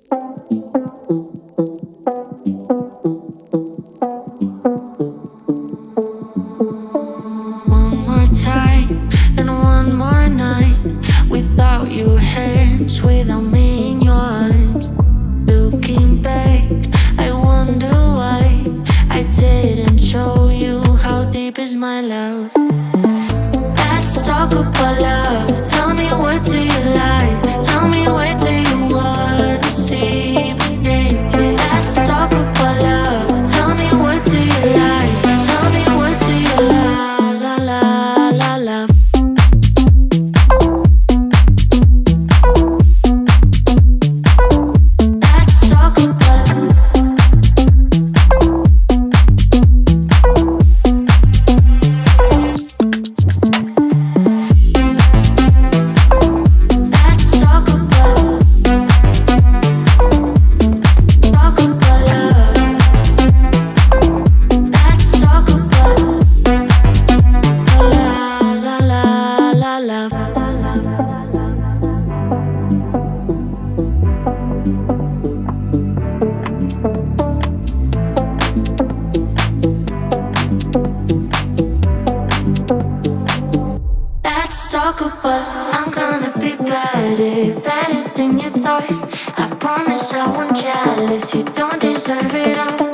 One more time and one more night without your hands, without me in your arms. Looking back, I wonder why I didn't show you how deep is my love. Let's talk about love. Tell me, what do you like? Tell me, where do you wanna see me naked? Let's talk about love. Tell me, what do you like? Tell me, what do you like? La la la love. Let's talk about let's talk about love. Let's talk about la la la la love. Let's talk about I'm gonna be better, better than you thought. I promise I won't jealous. You don't deserve it all.